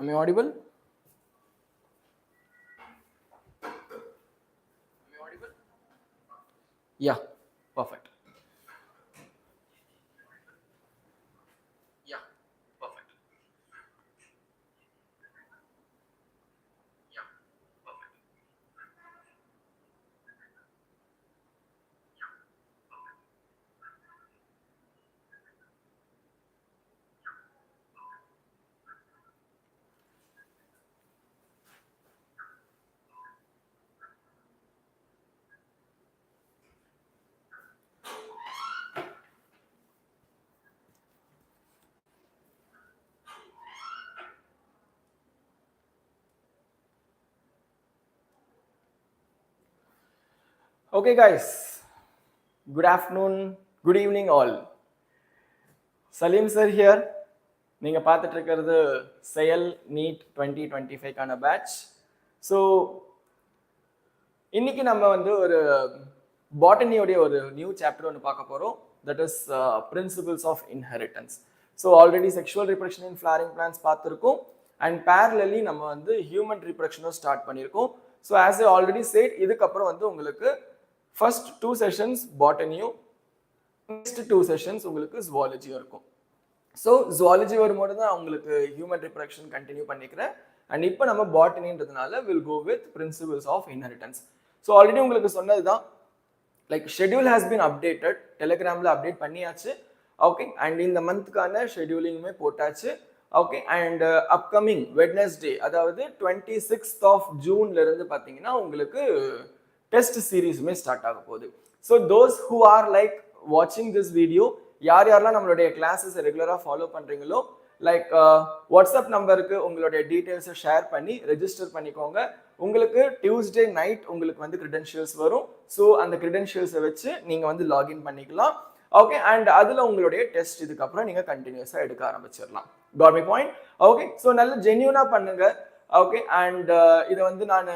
Am I audible? Yeah, perfect. Okay guys, good afternoon, good evening all. Salim sir here. நீங்க பார்த்துட்டு இருக்கிறது செயல் NEET 2025 கான batch. So இன்னைக்கு நம்ம வந்து ஒரு பாட்டனியோடைய ஒரு நியூ சாப்டர் ஒன்று பார்க்க போகிறோம். That is principles of inheritance. So already sexual reproduction in flowering plants பார்த்துருக்கோம் அண்ட் பேரலி நம்ம வந்து ஹியூமன் ரிப்ரடக்ஷனும் ஸ்டார்ட் பண்ணியிருக்கோம். So as I already said, இதுக்கப்புறம் வந்து உங்களுக்கு ஃபர்ஸ்ட் 2 செஷன்ஸ் பாட்டனியும், நெக்ஸ்ட் 2 செஷன்ஸ் உங்களுக்கு ஜுவாலஜியும் இருக்கும். ஸோ ஜுவாலஜி வரும்போது தான் உங்களுக்கு ஹியூமன் ரிப்ரடக்ஷன் கண்டினியூ பண்ணிக்கிறேன். அண்ட் இப்போ நம்ம பாட்டனின்றதுனால will go with principles of inheritance. So already உங்களுக்கு சொன்னது தான், like schedule has been updated, டெலிகிராமில் அப்டேட் பண்ணியாச்சு. ஓகே, அண்ட் இந்த மந்த்துக்கான ஷெட்யூலிங்குமே போட்டாச்சு. ஓகே, அண்ட் அப்கமிங் வெட்னஸ்டே, அதாவது 26th of June இருந்து பார்த்தீங்கன்னா உங்களுக்கு டெஸ்ட் சீரீஸுமே ஸ்டார்ட் ஆக போகுது. So those who are like வாட்சிங் திஸ் வீடியோ, யாரெல்லாம் நம்மளுடைய கிளாஸஸ் ரெகுலராக ஃபாலோ பண்ணுறீங்களோ, லைக் வாட்ஸ்அப் நம்பருக்கு உங்களுடைய டீட்டெயில்ஸை ஷேர் பண்ணி ரெஜிஸ்டர் பண்ணிக்கோங்க. உங்களுக்கு டியூஸ்டே நைட் உங்களுக்கு வந்து கிரெடென்ஷியல்ஸ் வரும். ஸோ அந்த கிரெடென்ஷியல்ஸை வச்சு நீங்கள் வந்து லாகின் பண்ணிக்கலாம். ஓகே, அண்ட் அதில் உங்களுடைய டெஸ்ட் இதுக்கப்புறம் நீங்கள் கண்டினியூஸாக எடுக்க ஆரம்பிச்சிடலாம். Got my point? Okay, so நல்ல ஜென்யூனாக பண்ணுங்க. ஓகே, அண்ட் இதை வந்து நான்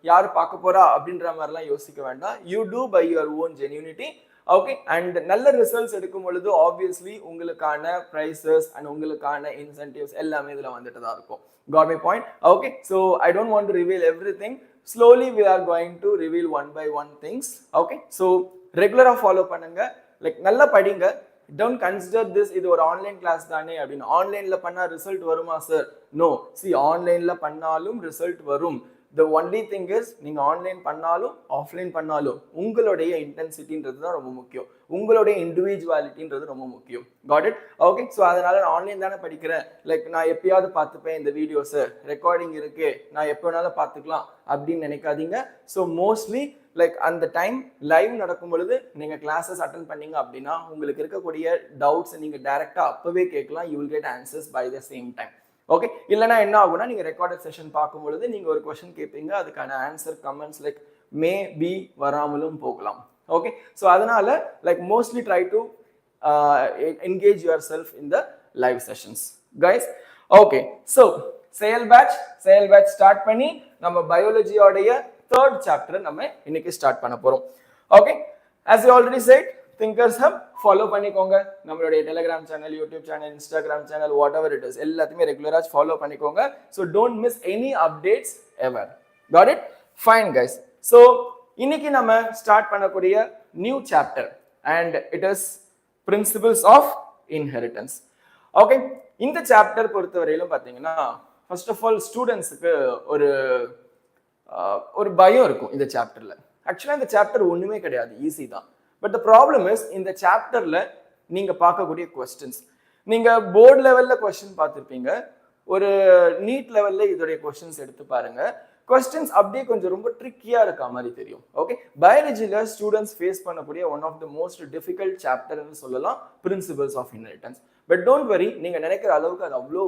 யார் பார்க்க போறா அப்படின்ற மாதிரிலாம் யோசிக்க வேண்டாம். You do by your own genuinity. Okay, and நல்ல ரிசல்ட்ஸ் எடுக்கும் பொழுது ஆப்வியஸ்லி உங்களுக்கான ப்ரைஸஸ் அண்ட் உங்களுக்கான இன்சென்டிவ்ஸ் எல்லாமே இதில் வந்துட்டு தான் இருக்கும். Got my point? Okay, so I don't want to reveal everything. Slowly we are going to reveal one by one things. Okay, so ரெகுலராக ஃபாலோ பண்ணுங்க, லைக் நல்லா படிங்க. டோன்ட் கன்சிடர் திஸ் இது ஒரு ஆன்லைன் கிளாஸ் தானே அப்படின்னு. ஆன்லைன்ல பண்ணா ரிசல்ட் வருமா சார்? நோ. சி, ஆன்லைன்ல பண்ணாலும் ரிசல்ட் வரும். The only thing is, நீங்க ஆன்லைன் பண்ணாலும் ஆஃப்லைன் பண்ணாலும் உங்களுடைய இன்டென்சிட்டின்றது தான் ரொம்ப முக்கியம், உங்களுடைய இண்டிவிஜுவாலிட்டின்றது ரொம்ப முக்கியம். Got it? ஓகே, ஸோ அதனால நான் ஆன்லைன் தானே படிக்கிறேன், லைக் நான் எப்பயாவது பார்த்துப்பேன் இந்த வீடியோஸை, ரெக்கார்டிங் இருக்கு, நான் எப்போ வேணாலும் பார்த்துக்கலாம் அப்படின்னு நினைக்காதீங்க. ஸோ மோஸ்ட்லி லைக் அந்த டைம் லைவ் நடக்கும் பொழுது நீங்கள் கிளாஸஸ் அட்டன் பண்ணீங்க அப்படின்னா உங்களுக்கு இருக்கக்கூடிய டவுட்ஸை நீங்கள் டைரெக்டாக அப்பவே கேட்கலாம். You will get answers by the same time. Okay, இல்லைனா என்ன ஆகும்னா நீங்கள் ரெக்கார்டட் செஷன் பார்க்கும்பொழுது நீங்கள் ஒரு கொஸ்டின் கேட்பீங்க, அதுக்கான answer comments like maybe வராமலும் போகலாம். ஓகே, ஸோ அதனால like mostly try to engage yourself in the live sessions guys. Okay, so செயல் பேட்ச் ஸ்டார்ட் பண்ணி நம்ம பயாலஜியோடைய 3rd சாப்டர் நம்ம இன்னைக்கு ஸ்டார்ட் பண்ண போறோம். Okay, as you already said, ThinkerzHub follow பண்ணிக்கோங்க. நம்மளுடைய Telegram channel, YouTube channel, Instagram channel, whatever it is, எல்லாத்தையுமே ரெகுலராக ஃபாலோ பண்ணிக்கோங்க. So don't miss any updates ever. Got it? Fine guys. So இன்னைக்கு நம்ம ஸ்டார்ட் பண்ணக்கூடிய new chapter and it is principles of inheritance. Okay, இந்த chapter பொறுத்தவரையிலும் பார்த்தீங்கன்னா first of all ஸ்டூடெண்ட்ஸுக்கு ஒரு பயம் இருக்கும் இந்த சாப்டர்ல. ஆக்சுவலாக இந்த சாப்டர் ஒன்றுமே கிடையாது, ஈஸி தான். பட் த ப்ராப்ளம் இஸ், இந்த சாப்டர்ல நீங்க பார்க்கக்கூடிய கொஸ்டின்ஸ், நீங்க போர்டு லெவல்ல கொஸ்டின் பார்த்துருப்பீங்க, ஒரு நீட் லெவல்ல இதோடைய கொஸ்டின்ஸ் எடுத்து பாருங்க. கொஸ்டின்ஸ் அப்படியே கொஞ்சம் ரொம்ப ட்ரிக்கியா இருக்க மாதிரி தெரியும். ஓகே, பயாலஜில ஸ்டூடெண்ட்ஸ் ஃபேஸ் பண்ணக்கூடிய one of the most difficult சாப்டர்னு சொல்லலாம் principles of inheritance. But don't worry, நீங்க நினைக்கிற அளவுக்கு அது அவ்வளோ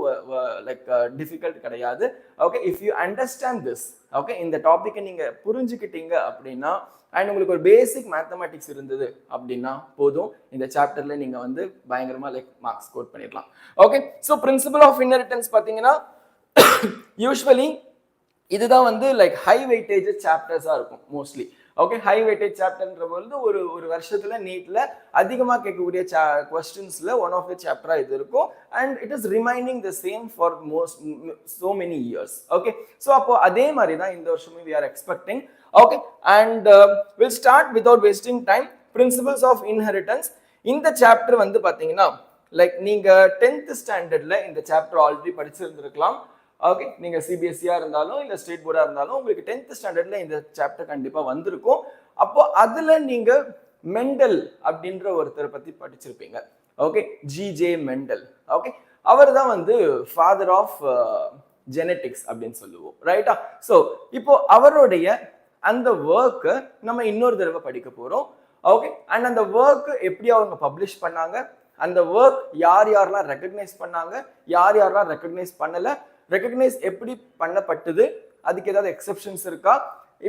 லைக் டிஃபிகல்ட் கிடையாது. Okay, if you understand this, okay, இந்த டாபிக்கை நீங்க புரிஞ்சுக்கிட்டீங்க அப்படின்னா அண்ட் உங்களுக்கு ஒரு பேசிக் மேத்தமெட்டிக்ஸ் இருந்தது அப்படின்னா போதும், இந்த சாப்டர்ல நீங்க வந்து பயங்கரமா லைக் மார்க்ஸ் ஸ்கோர் பண்ணிடலாம். Okay, so principle of inheritance பார்த்தீங்கன்னா யூஸ்வலி இதுதான் வந்து லைக் ஹை வெயிட்டேஜ் சாப்டர்ஸா இருக்கும் மோஸ்ட்லி. ஓகே, ஹை வெயிட்டேஜ் சாப்டர்ன்ற பொழுது ஒரு வருஷத்துல நீட்ல அதிகமா கேட்கக்கூடிய கொஸ்டின்ஸ்ல ஒன் ஆஃப் த சாப்டரா இது இருக்கும் and it is remaining the same for most so many years. Okay, so அப்போ அதே மாதிரி தான் இந்த வருஷமும் we are expecting. Okay, and we'll start without wasting time. Principles of inheritance. இந்த சாப்டர் வந்து பாத்தீங்கன்னா லைக் நீங்க 10th ஸ்டாண்டர்ட்ல இந்த சாப்டர் ஆல்ரெடி படிச்சிருந்திருக்கலாம். ஓகே, நீங்க சிபிஎஸ்சியா இருந்தாலும் இல்ல ஸ்டேட் போர்டா இருந்தாலும் உங்களுக்கு 10th ஸ்டாண்டர்ட்ல இந்த சாப்டர் கண்டிப்பா வந்திருக்கும். அப்போ அதுல நீங்க மெண்டல் அப்படின்ற ஒருத்தரை பத்தி படிச்சிருப்பீங்க. Okay, G J Mendel. ஓகே, அவர் தான் வந்து ஃபாதர் ஆஃப் ஜெனட்டிக்ஸ் அப்படின்னு சொல்லுவோம், ரைட்டா? ஸோ இப்போ அவருடைய அந்த ஒர்க்கை நம்ம இன்னொரு தடவை படிக்க போறோம். ஓகே, அண்ட் அந்த ஒர்க் எப்படி அவங்க பப்ளிஷ் பண்ணாங்க, அந்த ஒர்க் யார் யாரெல்லாம் ரெக்கக்னைஸ் பண்ணாங்க, யார் யாரெல்லாம் ரெக்கக்னைஸ் பண்ணல, ரெக்கக்னைஸ் எப்படி பண்ணப்பட்டது, அதுக்கு ஏதாவது எக்ஸெப்ஷன்ஸ் இருக்கா,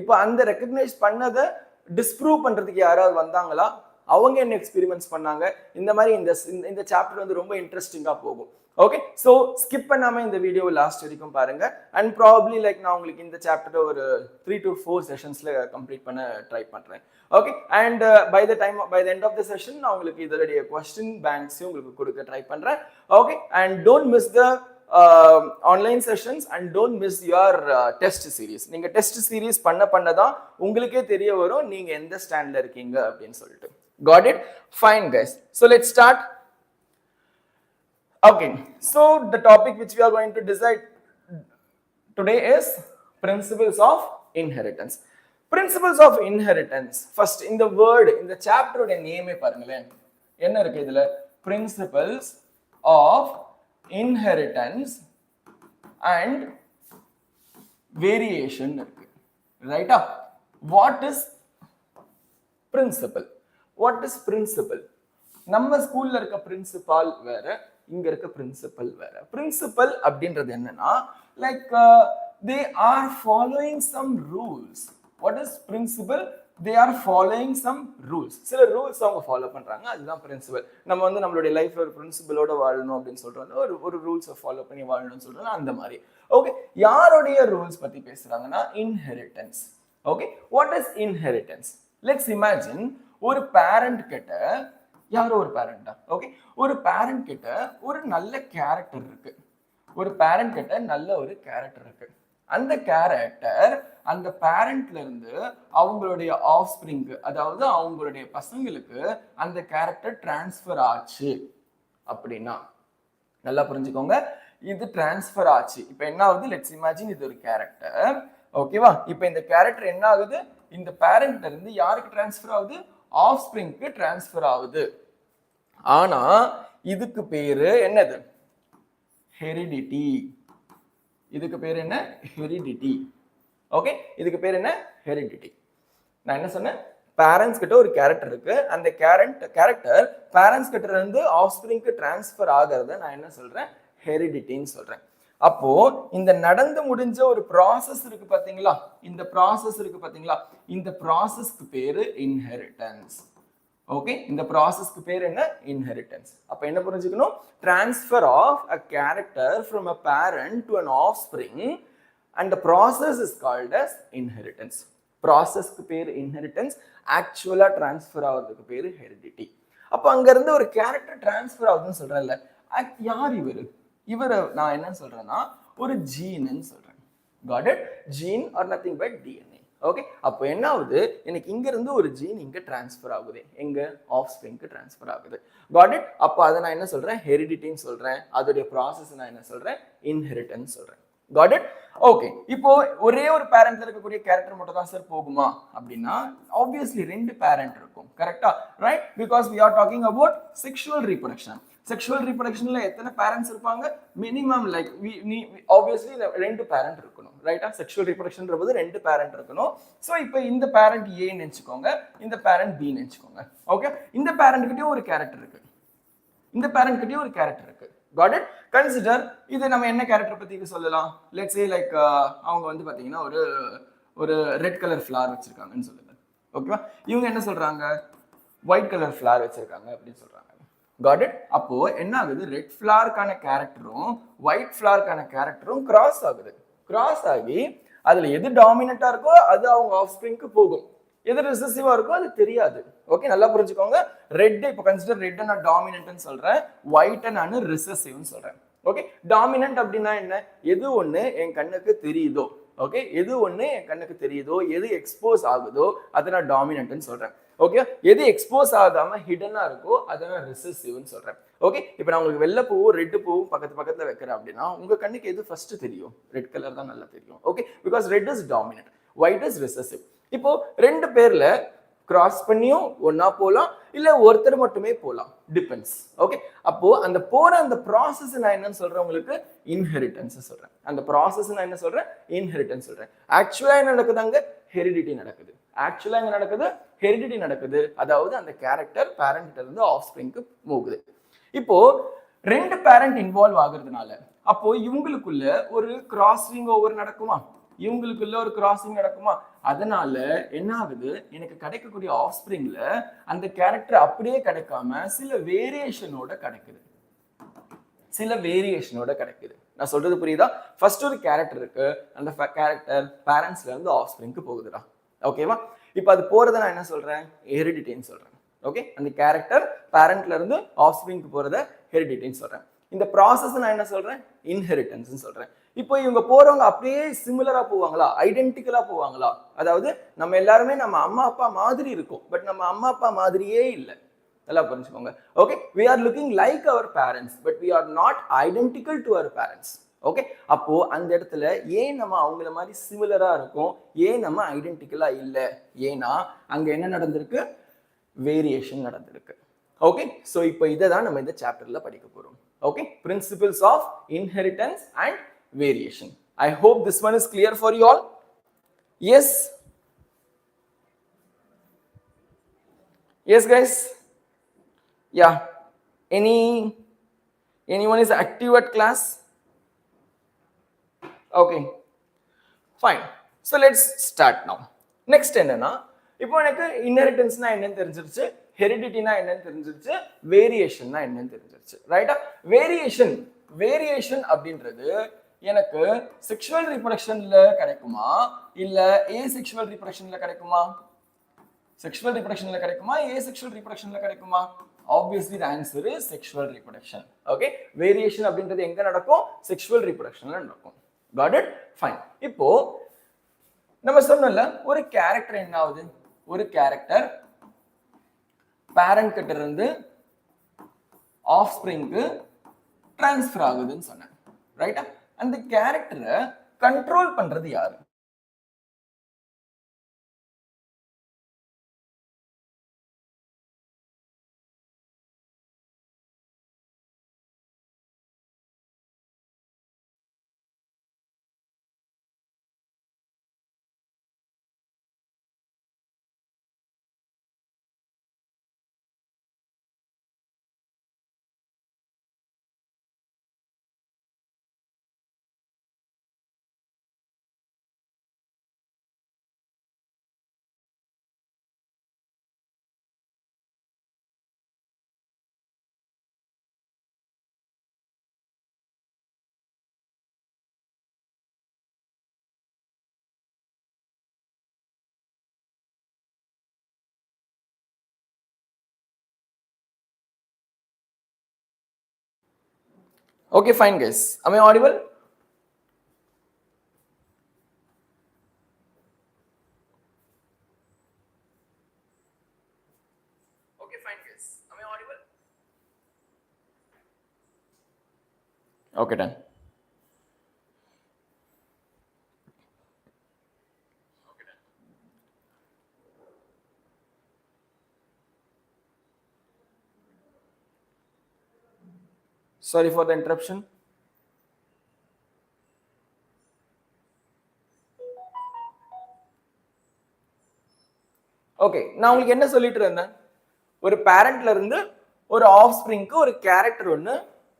இப்போ அந்த ரெக்கக்னைஸ் பண்ணதை டிஸ்ப்ரூவ் பண்றதுக்கு யாராவது வந்தாங்களா, அவங்க என்ன எக்ஸ்பெரிமெண்ட்ஸ் பண்ணாங்க, இந்த மாதிரி இந்த சாப்டர் வந்து ரொம்ப இன்ட்ரெஸ்டிங்கா போகும். ஓகே, ஸோ ஸ்கிப் பண்ணாம இந்த வீடியோ லாஸ்ட் வரைக்கும் பாருங்க அண்ட் ப்ராபப்ளி லைக் நான் உங்களுக்கு இந்த சாப்டரை ஒரு 3 to 4 செஷன்ஸ்ல கம்ப்ளீட் பண்ண ட்ரை பண்றேன். Okay, and by the end of the session நான் உங்களுக்கு இதோடைய கொஸ்டின் பேங்க்ஸையும் உங்களுக்கு கொடுக்க ட்ரை பண்றேன். Okay, and don't miss the online sessions and don't miss your test series. நீங்க டெஸ்ட் சீரீஸ் பண்ணதான் உங்களுக்கே தெரிய வரும் நீங்க எந்த ஸ்டாண்ட்ல இருக்கீங்க அப்படின்னு சொல்லிட்டு. God it? Fine guys, so let's start. Okay, so the topic which we are going to decide today is principles of inheritance. Principles of inheritance. First, in the word, in the chapter oda name e parungalén. Enna irukku idhula? Principles of inheritance and variation irukku. Right up. What is principle? What is principle? நம்ம ஸ்கூல்ல இருக்க principal வேற, இங்க இருக்க principal வேற. Principal அப்படின்றது என்னன்னா like they are following some rules. What is principle? They are following some rules. சில ரூல்ஸ் அவங்க ஃபாலோ பண்றாங்க, அதுதான் பிரின்சிபல். நம்ம வந்து நம்மளுடைய லைஃப்ல ஒரு பிரின்சிபலோட வாழணும் அப்படின்னு சொல்றோம், ஒரு ரூல்ஸை ஃபாலோ பண்ணி வாழணும்னு சொல்றோம், அந்த மாதிரி. ஓகே, யாருடைய ரூல்ஸ் பத்தி பேசுறாங்கன்னா inheritance. Okay, what is inheritance? Let's imagine ஒரு பேரண்ட் கிட்ட, யாரோ ஒரு பேரண்டா, ஓகே, ஒரு பேரண்ட் கிட்ட ஒரு நல்ல கேரக்டர் இருக்கு, ஒரு பேரண்ட் கிட்ட நல்ல ஒரு கேரக்டர் இருக்கு. அந்த கேரக்டர் அந்த பேரண்ட்ல இருந்து அவங்களுடைய ஆஃப் ஸ்பிரிங், அதாவது அவங்களுடைய பசங்களுக்கு அந்த கேரக்டர் டிரான்ஸ்ஃபர் ஆச்சு அப்படின்னா, நல்லா புரிஞ்சுக்கோங்க, இது டிரான்ஸ்ஃபர் ஆச்சு. இப்போ என்ன ஆகுது? லெட்ஸ் இமேஜின் இது ஒரு கேரக்டர், ஓகேவா? இப்போ இந்த கேரக்டர் என்ன ஆகுது? இந்த பேரண்ட்ல இருந்து யாருக்கு டிரான்ஸ்ஃபர் ஆகுது? ஆஃப் ஸ்பிரிங்க்கு டிரான்ஸ்ஃபர் ஆகுது. ஆனா இதுக்கு பேரு என்னது? ஹெரிடிட்டி. இதுக்கு பேர் என்ன? ஹெரிடிட்டி. ஓகே, இதுக்கு பேர் என்ன? ஹெரிடிட்டி. நான் என்ன சொன்னேன்? பேரண்ட்ஸ் கிட்ட ஒரு கேரக்டர் இருக்கு, அந்த கேரக்டர் பேரண்ட்ஸ் கிட்ட இருந்து ஆஃப் ஸ்பிரிங்க்கு டிரான்ஸ்ஃபர் ஆகிறத நான் என்ன சொல்றேன்? ஹெரிடிட்டின்னு சொல்றேன். அப்போ இந்த நடந்து முடிஞ்ச ஒரு ப்ராசஸ் இருக்கு பாத்தீங்களா, இந்த ப்ராசஸ் இருக்கு பாத்தீங்களா, இந்த ப்ராசஸ்க்கு பேரு இன்ஹெரிட்டன்ஸ். ஓகே, இந்த ப்ராசஸ்க்கு பேர் என்ன? இன்ஹெரிட்டன்ஸ். அப்ப என்ன புரிஞ்சுக்கணும்? Transfer of a character from a parent to an offspring and the process is called as inheritance. ப்ராசஸ்க்கு பேர் இன்ஹெரிட்டன்ஸ், ஆக்சுவலா டிரான்ஸ்ஃபர் ஆகிறதுக்கு பேரு ஹெரிடிட்டி. அப்ப அங்க இருந்து ஒரு கேரக்டர் டிரான்ஸ்ஃபர் ஆகுதுன்னு சொல்றேன்ல, யார் இவரு? இவரை நான் என்ன சொல்றேன்னா ஒரு ஜீன்னு சொல்றேன். Got it? Gene are nothing but DNA. Okay, அப்போ என்ன ஆகுது? எனக்கு இங்க இருந்து ஒரு ஜீன் இங்க டிரான்ஸ்ஃபர் ஆகுது, எங்க ஆஃப் ஸ்பிரிங்க்கு டிரான்ஸ்ஃபர் ஆகுது. Got it? அப்போ அதை நான் என்ன சொல்றேன்? ஹெரிடிட்டின்னு சொல்றேன். அதோடைய ப்ராசஸ் நான் என்ன சொல்றேன்? இன்ஹெரிட்டன்ஸ் சொல்றேன். Got it? ஓகே, இப்போ ஒரே ஒரு பேரண்ட்ல இருக்கக்கூடிய கேரக்டர் மட்டும் தான் சார் போகுமா அப்படின்னா, ஆப்வியஸ்லி ரெண்டு பேரண்ட் இருக்கும், கரெக்டா? Right, because we are talking about sexual reproduction. Sexual ரீப்ரொடக்ஷன்ல எத்தனை பேரண்ட்ஸ் இருப்பாங்க? மினிமம் லைக் ஆப்வியஸ்லி ரெண்டு பேரண்ட் இருக்கணும், ரைட்டா? செக்ஷுவல் ரீப்ரொடக்ஷன்ற போது ரெண்டு பேரண்ட் இருக்கணும். ஸோ இப்போ இந்த பேரண்ட் ஏ நினைச்சுக்கோங்க, இந்த பேரண்ட் பி நினைச்சுக்கோங்க. ஓகே, இந்த பேரண்ட் கிட்டயும் ஒரு கேரக்டர் இருக்கு, இந்த பேரண்ட் கிட்டயும் ஒரு கேரக்டர் இருக்கு. Got it? கன்சிடர் இது நம்ம என்ன கேரக்டர் பத்தி சொல்லலாம்? லெட்ஸ் சே லைக் அவங்க வந்து பாத்தீங்கன்னா ஒரு ரெட் கலர் ஃபிளவர் வச்சிருக்காங்கன்னு சொல்லுங்க, ஓகேவா? இவங்க என்ன சொல்றாங்க? ஒயிட் கலர் ஃபிளவர் வச்சிருக்காங்க அப்படின்னு சொல்றாங்க. Got it? அப்போ என்ன ஆகுது? ரெட் ஃபிளவருக்கான கேரக்டரும் ஒயிட் ஃபிளவருக்கான கேரக்டரும் கிராஸ் ஆகுது. கிராஸ் ஆகி அதுல எது டாமினண்டா இருக்கோ அது அவங்க ஆஃப் ஸ்பிரிங்க்கு போகும். எது ரிசசிவா இருக்கோ அது தெரியாது. ஓகே, நல்லா புரிஞ்சுக்கோங்க. ரெட் இப்போ கன்சிடர் ரெட் நான் டாமினன்ட்னு சொல்றேன், ஒயிட் நான் ரிசசிவ்னு சொல்றேன். ஓகே, டாமினன்ட் அப்படின்னா என்ன? எது ஒண்ணு என் கண்ணுக்கு தெரியுதோ, ஓகே, எது ஒண்ணு என் கண்ணுக்கு தெரியுதோ, எது எக்ஸ்போஸ் ஆகுதோ அதை நான் டாமினன்ட்னு சொல்றேன். ஓகே, எது எக்ஸ்போஸ் ஆகாம ஹிடனா இருக்கோ அதை நான் ரிசசிவ்னு சொல்றேன். ஓகே, இப்போ நான் உங்களுக்கு வெள்ளை பூவும் ரெட் பூவும் பக்கத்துல வைக்கிறேன் அப்படின்னா உங்க கண்ணுக்கு எது ஃபர்ஸ்ட் தெரியும்? ரெட் கலர் தான் நல்லா தெரியும். Okay, because red is dominant, white is recessive. இப்போ ரெண்டு பேர்ல கிராஸ் பண்ணியும் ஒன்னா போலாம், இல்ல ஒருத்தர் மட்டுமே போலாம், டிபெண்ட்ஸ். ஓகே, அப்போ அந்த போற அந்த ப்ராசஸ் நான் என்னன்னு சொல்றேன்? உங்களுக்கு இன்ஹெரிட்டன்ஸ் சொல்றேன். அந்த ப்ராசஸ் நான் என்ன சொல்றேன்? இன்ஹெரிட்டன்ஸ் சொல்றேன். ஆக்சுவலா என்ன நடக்குதாங்க? ஹெரிடிட்டி நடக்குது. ஆக்சுவலா என்ன நடக்குது? ஹெரிடிட்டி நடக்குது. அதாவது அந்த கேரக்டர் பேரண்ட் இருந்து ஆஃப் ஸ்பிரிங்க்கு போகுது. இப்போ ரெண்டு பேரண்ட் இன்வால்வ் ஆகுறதுனால அப்போ இவங்களுக்குள்ள ஒரு கிராசிங் ஓவர் நடக்குமா? இவங்களுக்குள்ள ஒரு கிராசிங் நடக்குமா? அதனால என்ன ஆகுது? எனக்கு கிடைக்கக்கூடிய ஆஃப் ஸ்பிரிங்ல அந்த கேரக்டர் அப்படியே கிடைக்காம சில வேரியேஷனோட கிடைக்குது. சில வேரியேஷனோட கிடைக்குது. நான் சொல்றது புரியுதா? ஃபர்ஸ்ட் ஒரு கேரக்டர் இருக்கு, அந்த கேரக்டர் பேரண்ட்ஸ்ல இருந்து ஆஃப் ஸ்பிரிங்க்கு போகுதுடா. ஓகேவா? இப்போ அது போறதை நான் என்ன சொல்றேன்? ஹெரிடிட்டின்னு சொல்றேன். ஓகே, அந்த கேரக்டர் பேரண்ட்ல இருந்து ஆஃப் ஸ்பிரிங்க்கு போறத ஹெரிடிட்டின்னு சொல்றேன். இந்த ப்ராசஸ் நான் என்ன சொல்றேன்? இன்ஹெரிட்டன்ஸ் சொல்றேன். இப்போ இவங்க போறவங்க அப்படியே சிமிலரா போவாங்களா? ஐடென்டிக்கலா போவாங்களா? அதாவது நம்ம எல்லாருமே நம்ம அம்மா அப்பா மாதிரி இருக்கும், பட் நம்ம அம்மா அப்பா மாதிரியே இல்லை. நல்லா புரிஞ்சுக்கோங்க. Okay, we are looking like our parents but we are not identical to our parents. Okay, அப்போ அந்த இடத்துல ஏன் நம்ம அவங்கள மாதிரி சிமிலரா இருக்கும், ஏன் நம்ம ஐடென்டிக்கலா இல்லை? ஏன்னா அங்க என்ன நடந்திருக்கு? வேரியேஷன் நடந்திருக்கு. ஓகே, சோ இப்போ இதை தான் நம்ம இந்த சாப்டர்ல படிக்க போறோம். Okay, principles of inheritance and variation. I hope this one is clear for you all. Yes, yes guys. Yeah, anyone is active at class? Okay, fine. So let's start now. Next என்னன்னா, இப்போ எனக்கு இன்ஹெரிட்டன்ஸ்னா என்னன்னு தெரிஞ்சிருச்சு, ஹெரிடிட்டினா என்னன்னு தெரிஞ்சிருச்சு, வேரியேஷன்னா என்னன்னு தெரிஞ்சிருச்சு. ரைட்டா? வேரியேஷன் அப்படின்றது எனக்கு செக்ஷுவல் ரிப்ரொடக்ஷன்ல கிடைக்குமா இல்ல ஏசெக்சுவல் ரிப்ரொடக்ஷன்ல கிடைக்குமா? செக்ஷுவல் ரிப்ரொடக்ஷன்ல கிடைக்குமா ஏசெக்சுவல் ரிப்ரொடக்ஷன்ல கிடைக்குமா? Obviously the answer is sexual reproduction. Okay, variation அப்படின்றது எங்க நடக்கும்? sexual reproductionல நடக்கும். Got it? Fine. இப்போ நம்ம சொன்னல ஒரு கேரக்டர் என்ன ஆகுது? ஒரு கேரக்டர் பேரண்ட் கிட்ட இருந்து ஆஃப் ஸ்பிரிங்க்கு ட்ரான்ஸ்ஃபர் ஆகுதுன்னு சொன்னேன். ரைட்டா? அந்த கேரக்டரை கண்ட்ரோல் பண்றது யாரு? Okay, fine guys. Am I audible? Okay, fine guys. Am I audible? Okay, done. Sorry for the interruption. Okay, நான் உங்களுக்கு என்ன சொல்லிட்டு இருந்தேன்? ஒரு பேரண்ட்ல இருந்து ஒரு ஆஃப் ஸ்பிரிங்க்கு ஒரு கேரக்டர் ஒன்று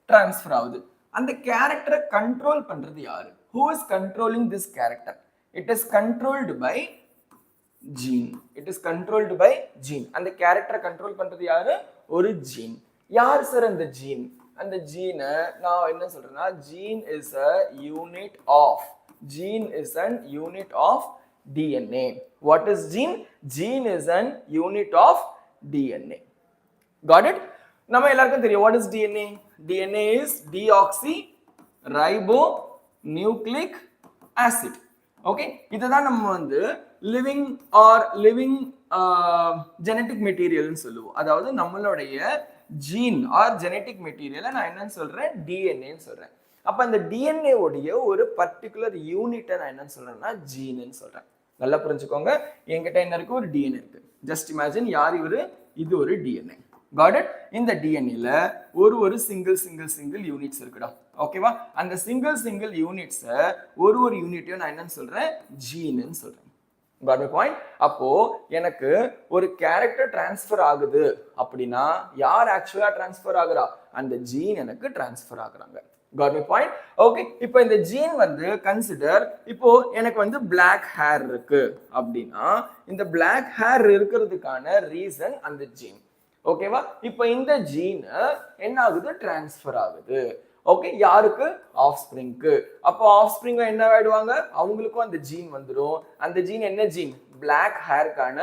டிரான்ஸ்ஃபர் ஆகுது. அந்த கேரக்டரை கண்ட்ரோல் பண்றது யாரு? Who is controlling this character? It is controlled by gene. It is controlled by gene. அந்த கேரக்டரை கண்ட்ரோல் பண்றது யாரு? ஒரு ஜீன். யார் சார் அந்த ஜீன்? அந்த ஜீனை நான் என்ன சொல்றேன்னா, gene is a unit of DNA. What is gene? Gene is an unit of DNA. Got it? நம்ம எல்லாருக்கும் தெரியும் what is DNA? DNA is deoxyribonucleic acid. Okay, இதுதான் நம்ம வந்து living genetic material னு சொல்லுவோம். அதாவது நம்மளுடைய gene or genetic material நான் என்னன்னு சொல்றேன்? DNA னு சொல்றேன். அப்ப அந்த DNA உடைய ஒரு particular unit நான் என்னன்னு சொல்றேன்னா gene னு சொல்றேன். நல்லா புரிஞ்சுக்கோங்க. என்கிட்ட என்ன இருக்கு? ஒரு DNA இருக்கு. Just imagine யார் இவரு? இது ஒரு DNA. Got it? இந்த DNA ல ஒரு single units இருக்குடா. ஓகேவா? அந்த single units ஒரு யூனிட்டையும் நான் என்னன்னு சொல்றேன்? gene னு சொல்றேன். Got my point? அப்போ எனக்கு ஒரு கேரக்டர் டிரான்ஸ்ஃபர் ஆகுது அப்படின்னா யார் ஆக்சுவலா டிரான்ஸ்ஃபர் ஆகுறா? அந்த ஜீன் எனக்கு டிரான்ஸ்ஃபர் ஆகுறாங்க. Got my point? ஓகே, இப்போ இந்த ஜீன் வந்து கன்சிடர், இப்போ எனக்கு வந்து black hair இருக்கு அப்படின்னா இந்த black hair இருக்கிறதுக்கான ரீசன் அந்த ஜீன். ஓகேவா? இப்போ இந்த ஜீன் என்ன ஆகுது? டிரான்ஸ்ஃபர் ஆகுது. ஓகே, யாருக்கு? ஆஃப்ஸ்பிரிங்க்கு. அப்போ ஆஃப்ஸ்பிரிங் என்ன ஆயிடுவாங்க? அவங்களுக்கும் அந்த ஜீன் வந்துடும். அந்த ஜீன் என்ன ஜீன்? பிளாக் ஹேர்க்கான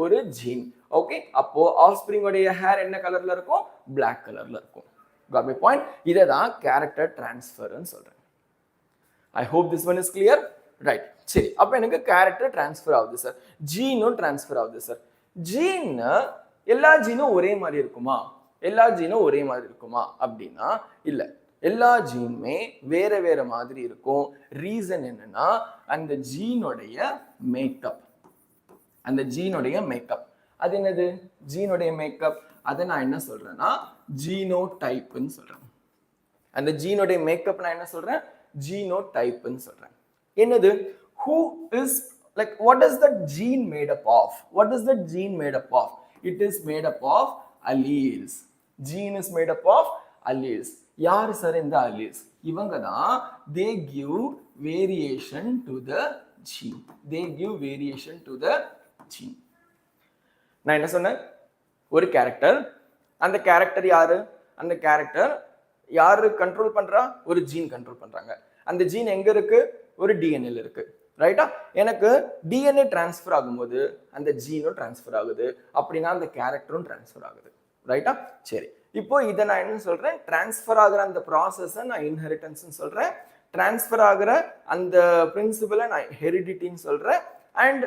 ஒரு ஜீன். ஓகே, அப்போ ஆஃப்ஸ்பிரிங் உடைய ஹேர் என்ன கலர்ல இருக்கும்? பிளாக் கலர்ல இருக்கும். Got my point? இதை தான் கேரக்டர் டிரான்ஸ்ஃபர்னு சொல்றேன். I hope this one is clear. Right, சரி. அப்போ எனக்கு கேரக்டர் டிரான்ஸ்ஃபர் ஆகுது சார், ஜீனும் டிரான்ஸ்ஃபர் ஆகுது சார். ஜீன் எல்லா ஜீனும் ஒரே மாதிரி இருக்குமா? எல்லா ஜீனும் ஒரே மாதிரி இருக்குமா அப்படின்னா இல்ல. எல்லா ஜீனுமே வேற வேற மாதிரி இருக்கும். ரீசன் என்னன்னா அந்த ஜீனுடைய மேக்கப். அந்த ஜீனுடைய மேக்கப் அது என்னது? ஜீனுடைய மேக்கப் அதை நான் என்ன சொல்றேன்னா ஜீனோடைப்னு சொல்றேன். அந்த ஜீனுடைய மேக்கப் நான் என்ன சொல்றேன்? ஜீனோடைப்னு சொல்றேன். என்னது? who is like what is that gene made up of? What is that gene made up of? It is made up of alleles. Gene is made up of alleles. யார் சார் இந்த alleles? இவங்க தான் they give variation to the gene. They give variation to the gene. நான் என்ன சொன்னேன்? ஒரு character. அந்த character யாரு? அந்த கேரக்டர் யாரு கண்ட்ரோல் பண்றா? ஒரு ஜீன் கண்ட்ரோல் பண்றாங்க. அந்த ஜீன் எங்க இருக்கு? ஒரு டிஎன்ஏல இருக்கு. ரைட்டா? எனக்கு டிஎன்ஏ டிரான்ஸ்ஃபர் ஆகும்போது அந்த ஜீனும் டிரான்ஸ்ஃபர் ஆகுது. அப்படின்னா அந்த கேரக்டரும் டிரான்ஸ்ஃபர் ஆகுது. ரைட்டா? சரி, இப்போ இதை நான் என்ன சொல்றேன்? டிரான்ஸ்ஃபர் ஆகிற அந்த ப்ராசஸை நான் இன்ஹெரிட்டன்ஸ்னு சொல்றேன். டிரான்ஸ்ஃபர் ஆகிற அந்த பிரின்சிபலை நான் ஹெரிடிட்டின்னு சொல்றேன். அண்ட்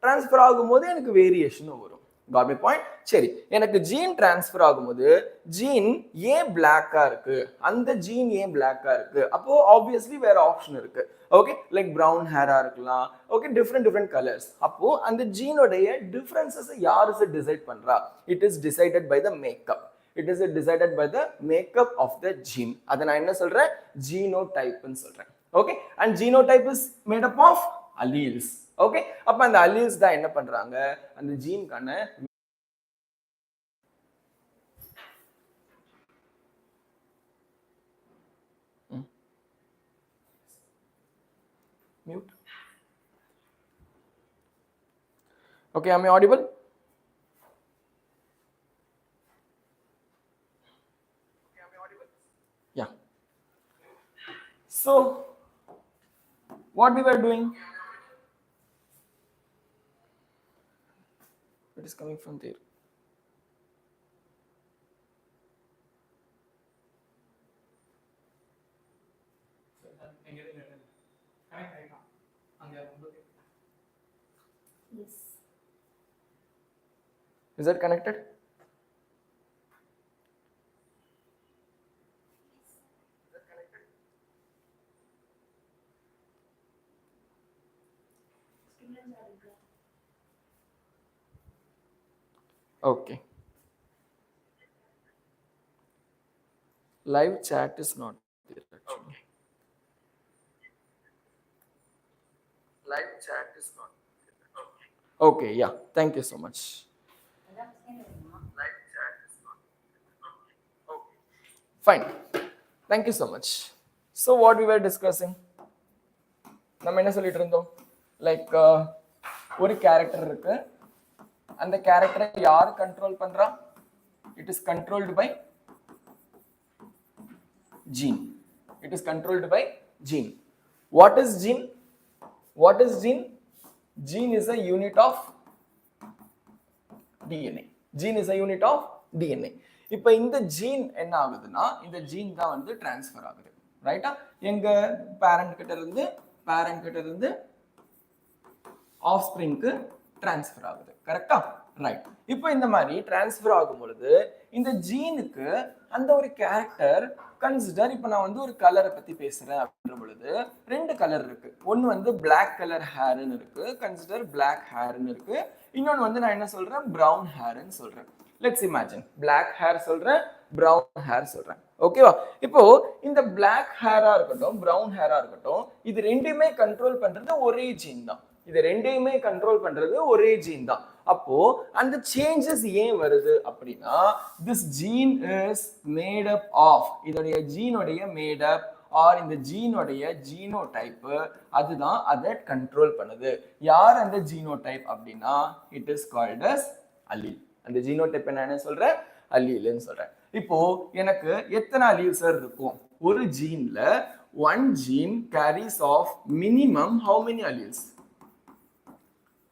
டிரான்ஸ்ஃபர் ஆகும்போது எனக்கு வேரியேஷனும் வரும். Got my point? சரி, எனக்கு ஜீன் டிரான்ஸ்ஃபர் ஆகும்போது ஜீன் ஏன் பிளாக்கா இருக்கு? அந்த ஜீன் ஏன் பிளாக்கா இருக்கு? அப்போ ஆப்வியஸ்லி வேற ஆப்ஷன் இருக்கு. ஓகே, லைக் பிரவுன் ஹேரா இருக்கலாம். Okay, different colours. அப்போ அந்த ஜீனோடைய டிஃபரன்சஸ் யாரு டிசைட் பண்றா? It is decided by the makeup. It is decided by the makeup of the gene. அதை நான் என்ன சொல்றேன்? ஜீனோடைப்னு சொல்றேன். Okay, and genotype is made up of alleles. Okay, அப்ப அந்த alleles தான் என்ன பண்றாங்க? அந்த ஜீனுக்கான mute. Okay, am I audible? Yeah. So, what we were doing? It is coming from there. Yes. Is that connected? Okay. Live chat is not there actually. Okay. Live chat is not there. Okay. Okay, yeah. Thank you so much. Live chat is not there. Okay. Fine. Thank you so much. So what we were discussing? நம்ம என்ன சொல்லிட்டு இருந்தோம்? Like ஒரு character இருக்கு. அந்த கேரக்டரை யார் control பண்றா? It is controlled by gene. It is controlled by gene. What is gene? What is gene? Gene is a unit of DNA. Gene is a unit of DNA. இப்போ இந்த gene என்ன ஆகுதுன்னா இந்த ஜீன் தான் வந்து transfer ஆகுது ரைட்டா எங்க பேரண்ட் கிட்ட இருந்து ஆஃப்ஸ்பிரிங்க்கு டிரான்ஸ்ஃபர் ஆகுது கரெக்டா ரைட் இப்போ இந்த மாதிரி டிரான்ஸ்ஃபர் ஆகும் பொழுது இந்த ஜீனுக்கு அந்த ஒரு கேரக்டர் கன்சிடர் இப்போ நான் வந்து ஒரு கலரை பத்தி பேசுறேன் அப்படின்ற பொழுது ரெண்டு கலர் இருக்கு ஒன்னு வந்து பிளாக் கலர் ஹேர்னு இருக்கு கன்சிடர் பிளாக் ஹேர்னு இருக்கு இன்னொன்னு வந்து நான் என்ன சொல்றேன் பிரவுன் ஹேர்னு சொல்றேன் லெட்ஸ் இமேஜின் பிளாக் ஹேர் சொல்றேன் பிரவுன் ஹேர் சொல்றேன் ஓகேவா இப்போ இந்த பிளாக் ஹேரா இருக்கட்டும் பிரவுன் ஹேரா இருக்கட்டும் இது ரெண்டையுமே கண்ட்ரோல் பண்றது ஒரே ஜீன் தான் இது ரெண்டையுமே கண்ட்ரோல் பண்றது ஒரே ஜீன் தான் அப்போ அந்த சேஞ்சஸ் ஏன் வருது அப்படின்னா this gene is made up of இதோடைய ஜீனோடைய மேட் அப் ஆர் இந்த ஜீனோடைய ஜீனோடைப் அதுதான் அதை கண்ட்ரோல் பண்ணுது யார் அந்த ஜீனோடைப் அப்படின்னா it is called as allele அந்த ஜீனோடைப் என்ன சொல்றேன் அல்லீல்னு சொல்றேன் இப்போ எனக்கு எத்தனை அல்லீல் சார் இருக்கும் ஒரு ஜீன்ல one gene carries of minimum how many alleles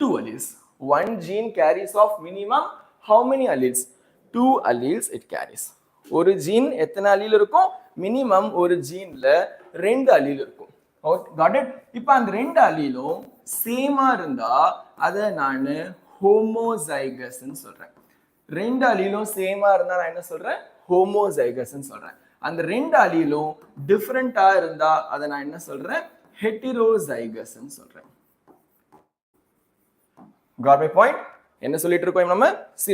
two alleles one gene carries of minimum how many alleles two alleles it carries ஒரு ஜீன் எத்தனை allele இருக்கும் மினிமம் ஒரு ஜீன்ல ரெண்டு allele இருக்கும் got it இப்போ அந்த ரெண்டு alleleம் சேமா இருந்தா அத நான் ஹோமோசைகஸ் ன்னு சொல்றேன் ரெண்டு alleleம் சேமா இருந்தா நான் என்ன சொல்றேன் ஹோமோசைகஸ் ன்னு சொல்றேன் அந்த ரெண்டு alleleம் டிஃபரண்டா இருந்தா அத நான் என்ன சொல்றேன் ஹெட்டிரோசைகஸ் ன்னு சொல்றேன் got my point என்ன சொல்லிட்டு இருக்கோம் நம்ம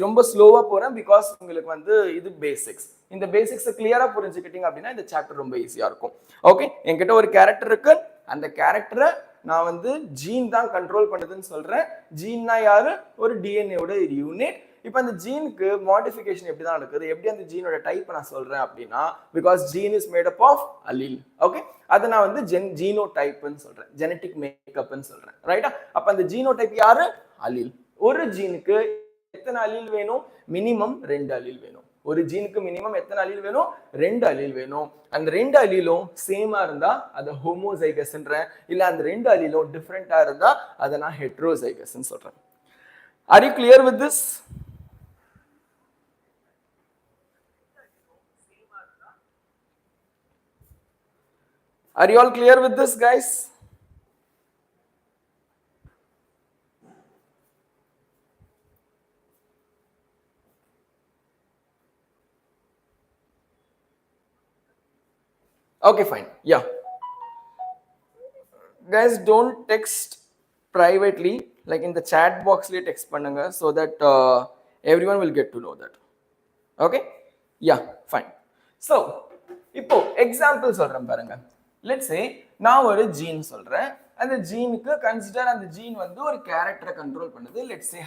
ரொம்ப ஸ்லோவா போறேன் because உங்களுக்கு வந்து இது பேசிக்ஸ் இந்த பேசிக்ஸ் கிளியரா புரிஞ்சுக்கிட்டீங்க அப்படின்னா இந்த சாப்டர் ரொம்ப ஈஸியா இருக்கும் ஓகே என்கிட்ட ஒரு கேரக்டர் இருக்கு அந்த கேரக்டரை நான் வந்து ஜீன் தான் கண்ட்ரோல் பண்ணுதுன்னு சொல்றேன் ஜீன்னா யாரு ஒரு டிஎன்ஏ ஓட யூனிட் இப்போ அந்த ஜீனுக்கு மாடிஃபிகேஷன் எப்படி தான் நடக்குது எப்படி அந்த ஜீனோட டைப் நான் சொல்றேன் அப்படின்னா because gene is made up of allele okay அதை நான் வந்து ஜீனோடைப்னு சொல்றேன் ஜெனடிக் மேக்கப்னு சொல்றேன் ரைட்டா அப்ப அந்த ஜீனோடைப் யாரு allele ஒரு ஜீனுக்கு எத்தனை allele வேணும் மினிமம் ரெண்டு allele வேணும் ஒரு ஜீனுக்கு மினிமம் எத்தனை allele வேணும் ரெண்டு allele வேணும் அந்த ரெண்டு alleleம் சேமா இருந்தா அத ஹோமோசைகஸ்ன்ற இல்ல அந்த ரெண்டு alleleம் டிஃபரண்டா இருந்தா அத நான் ஹெட்ரோசைகஸ்னு சொல்றேன் are you clear with this are you all clear with this guys okay fine yeah guys don't text privately like in the chat box le text pannunga so that everyone will get to know that okay yeah fine so இப்போ example சொல்றேன் பாருங்க let's say நான் ஒரு gene சொல்றேன் அந்த ஜீனுக்கு consider அந்த gene வந்து ஒரு கேரக்டரை கண்ட்ரோல் பண்ணுது let's say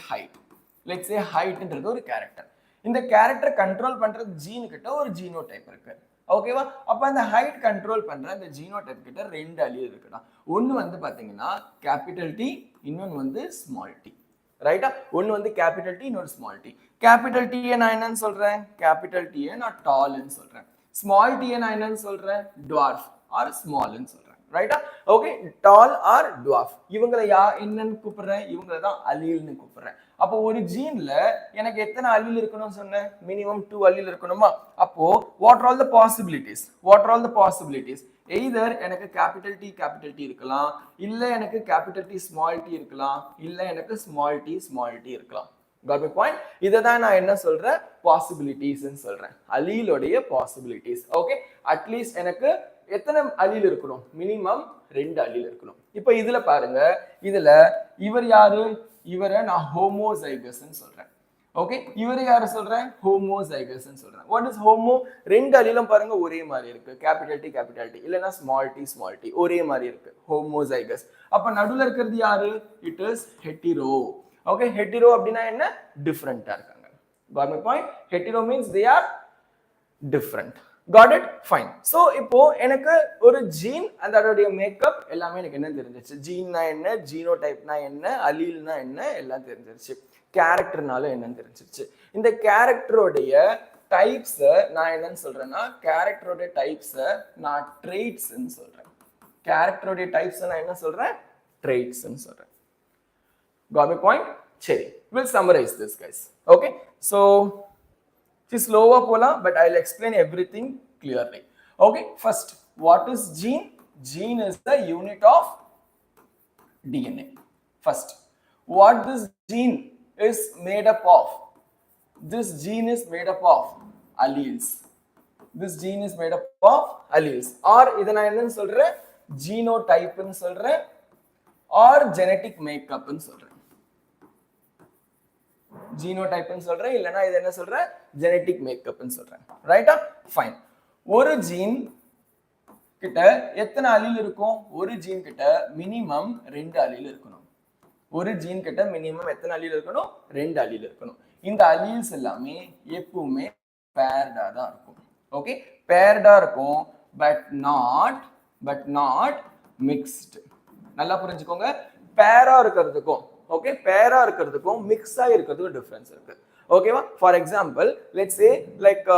ஹைட்ன்றது ஒரு கேரக்டர் இந்த கேரக்டர் கண்ட்ரோல் பண்ற ஜீன் கிட்ட ஒரு ஜீனோடைப் இருக்கு ஓகேவா அப்ப அந்த ஹைட் கண்ட்ரோல் பண்ற அந்த ஜீனோடைப் கிட்ட ரெண்டு allele இருக்குடா ஒன்னு வந்து பாத்தீங்கன்னா கேபிட்டல் டி இன்னொன்னு வந்து ஸ்மால் டி ரைட்டா ஒன்னு வந்து கேபிட்டல் டி இன்னொரு ஸ்மால் டி கேபிட்டல் டி நான் என்னன்னு சொல்றேன் கேபிட்டல் டி நான் டால்னு சொல்றேன் ஸ்மால் டி நான் என்னன்னு சொல்றேன் டுவார்ஃப் ஆர் ஸ்மால்னு சொல்றேன் ரைட்டா ஓகே டால் ஆர் டுவார்ஃப் இவங்களை என்னன்னு கூப்பிடுறேன் இவங்களை தான் alleleன்னு கூப்பிடுறேன் அப்போ ஒரு ஜீன்ல எனக்கு எத்தனை allele இருக்கணும்னு சொன்னேன் மினிமம் 2 allele இருக்கணுமா அப்போ what are all the possibilities either எனக்கு கேபிட்டல் டி இருக்கலாம் இல்ல எனக்கு கேபிட்டல் டி ஸ்மால் டி இருக்கலாம் இல்ல எனக்கு ஸ்மால் டி இருக்கலாம் got my point இத தான் நான் என்ன சொல்றேன் possibilities ன்னு சொல்றேன் allele உடைய possibilities okay at least எனக்கு எத்தனை allele இருக்கணும் மினிமம் ரெண்டு allele இருக்கணும் இப்போ இதுல பாருங்க இதுல இவர் யாரு இவரை நான் ஹோமோசைகஸ்ன்னு சொல்றேன் ஓகே இவரை யாரை சொல்றேன் ஹோமோசைகஸ்ன்னு சொல்றேன் வாட் இஸ் ஹோமோ ரெண்டு alleleம் பாருங்க ஒரே மாதிரி இருக்கு கேபிட்டல் டி இல்லனா ஸ்மால் டி ஒரே மாதிரி இருக்கு ஹோமோசைகஸ் அப்ப நடுவுல இருக்கிறது யாரு it is hetero okay hetero அப்படினா என்ன டிஃபரண்டா இருக்காங்க got my point hetero means they are different got it fine so இப்போ எனக்கு ஒரு ஜீன் and அதோட மேக்கப் எல்லாமே எனக்கு என்ன தெரிஞ்சிருச்சு ஜீன்னா என்ன ஜீனோடைப்னா என்ன alleleனா என்ன எல்லாம் தெரிஞ்சிருச்சு கேரக்டர்னால என்னன்னு தெரிஞ்சிருச்சு இந்த கேரக்டரோடைய டைப்ஸ் நான் என்னன்னு சொல்றேன்னா கேரக்டரோட டைப்ஸ் நான் ட்ரெய்ட்ஸ் ன்னு சொல்றேன் கேரக்டரோட டைப்ஸ் நான் என்ன சொல்றேன் ட்ரெய்ட்ஸ் ன்னு சொல்றேன் Got my point? Cherry. We'll summarize this, guys. Okay, so it's slower pola, but I'll explain everything clearly. Okay, first, what is gene? Gene is the unit of DNA. First, what this gene is made up of? This gene is made up of alleles. This gene is made up of alleles. Or இதை நான் என்னன்னு சொல்றேன்? Genotype ன்னு சொல்றேன். Or genetic makeup ன்னு சொல்றேன். Genotype ன்னு சொல்றேன், இல்லனா இது என்ன சொல்றேன்? Genetic makeup ன்னு சொல்றேன். ரைட்டா? ஃபைன். ஒரு ஜீன் கிட்ட எத்தனை அலீல் இருக்கும்? ஒரு ஜீன் கிட்ட மினிமம் 2 அலீல் இருக்கணும். ஒரு ஜீன் கிட்ட மினிமம் எத்தனை அலீல் இருக்கணும்? 2 அலீல் இருக்கணும். இந்த அலீல்ஸ் எல்லாமே எப்பவுமே பேர்டா தான் இருக்கும். ஓகே, பேர்டா இருக்கும், பட் நாட் மிக்ஸ்டு. நல்லா புரிஞ்சுக்கோங்க, பேரா இருக்கிறதுக்கும் ஓகே பேரா இருக்கிறதுக்கும் மிக்ஸ் ஆகி இருக்கிறதுக்கும் டிஃபரன்ஸ் இருக்கு. ஓகேவா? For example, let's say like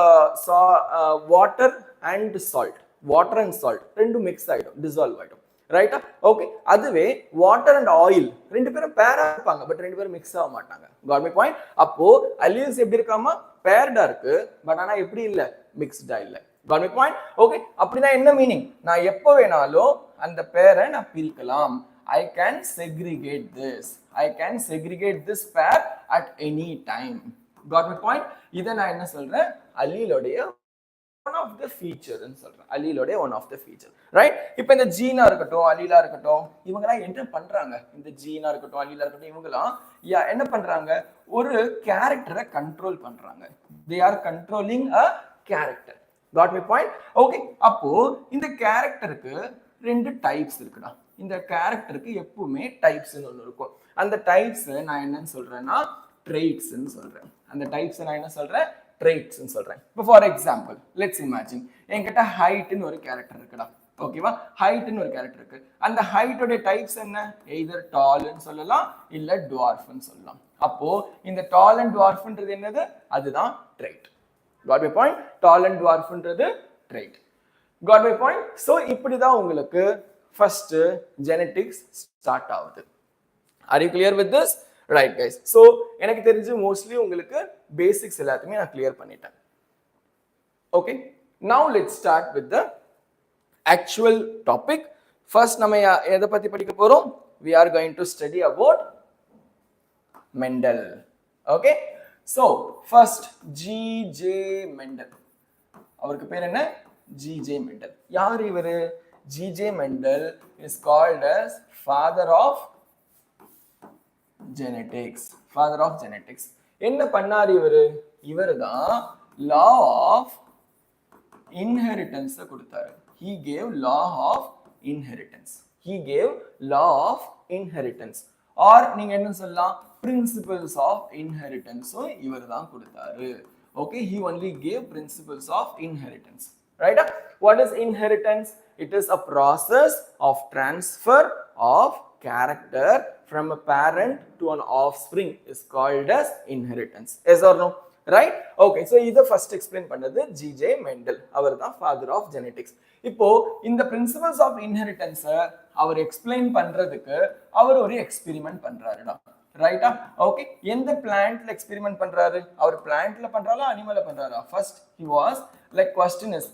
water and salt. Water and salt ரெண்டும் மிக்ஸ் ஆயிடும், டிசால்வ் ஆயிடும். ரைட்டா? ஓகே, அதுவே வாட்டர் அண்ட் ஆயில் ரெண்டு பேரும் பேரா இருப்பாங்க, பட் ரெண்டு பேரும் மிக்ஸ் ஆக மாட்டாங்க. Got my point? அப்போ அல்லீல்ஸ் எப்படி இருக்காமா? பேர்டா இருக்கு, பட் ஆனா எப்படி இல்ல? மிக்ஸ்டா இல்ல. God my point? ஓகே, அப்படின்னா என்ன மீனிங்? நான் எப்போ வேணாலும் அந்த பேரை நான் பிரிக்கலாம். I can segregate this pair at any time. Got my point? இதை நான் என்ன சொல்றேன்? அல்லீலோடைய one of the feature ன்னு சொல்றேன். அல்லீலோடைய one of the feature. Right? இப்போ இந்த ஜீனா இருக்கட்டும், அல்லீலா இருக்கட்டும், இவங்கலாம் என்ன பண்றாங்க? இந்த ஜீனா இருக்கட்டும், அல்லீலா இருக்கட்டும், இவங்கலாம் என்ன பண்றாங்க? ஒரு கேரக்டரை கண்ட்ரோல் பண்றாங்க. They are controlling a character. Got my point? Okay, அப்போ இந்த கேரக்டருக்கு 2 டைப்ஸ் இருக்குடா. இந்த கேரக்டருக்கு எப்பவுமே டைப்ஸ்னு ஒன்று இருக்கும். அந்த டைப்ஸ் நான் என்னன்னு சொல்றேன்னா ட்ரெய்ட்ஸ்ன்னு சொல்றேன். அந்த டைப்ஸ் நான் என்ன சொல்றேன்? ட்ரெய்ட்ஸ்ன்னு சொல்றேன். இப்போ ஃபார் எக்ஸாம்பிள், லெட்ஸ் இமேஜின் என்கிட்ட ஹைட்னு ஒரு கேரக்டர் இருக்குடா. ஓகேவா? ஹைட்னு ஒரு கேரக்டர் இருக்கு. அந்த ஹைட்டோட டைப்ஸ் என்ன? எய்தர் டால்னு சொல்லலாம், இல்ல டுவார்ஃப்னு சொல்லலாம். அப்போ இந்த டால் அண்ட் டுவார்ஃப்ன்றது என்னது? அதுதான் trait. Got my point? Tall and டுவார்ஃப்ன்றது trait. Got my point? So இப்படிதான் உங்களுக்கு first genetics start ஆகுது. Are you clear with this? Right guys. So எனக்கு தெரிஞ்சு mostly உங்களுக்கு basics எல்லாத்தையுமே நான் clear பண்ணிட்டேன். Okay. Now let's start with the actual topic. First நம்ம எதை பத்தி படிக்க போறோம்? We are going to study about Mendel. Okay. So first G.J. Mendel. அவருக்கு பேர் என்ன? G.J. Mendel. யார் இவரு? G.J. Mendel is called as father of genetics. Father of genetics. என்ன பண்ணாரு இவரு? இவர்தான் law of inheritance கொடுத்தாரு. He gave law of inheritance. He gave law of inheritance. Or நீங்க என்ன சொல்லலாம்? Principles of inheritance இவர்தான் கொடுத்தாரு. Okay, he only gave principles of inheritance. Right? What is inheritance? It is a process of transfer of character from a parent to an offspring is called as inheritance. Yes or no? Right? Okay, so இதை first explain பண்ணது G.J. Mendel. அவர் தான் father of genetics. இப்போ இந்த principles of inheritance our explain பண்றதுக்கு அவர் ஒரு experiment பண்றாருடா. ரைட்டா? Okay, எந்த பிளான்ட்ல experiment பண்றாரு? அவர் பிளான்ட்ல பண்றாரா, அனிமல்ல பண்றாரா? First he was like question is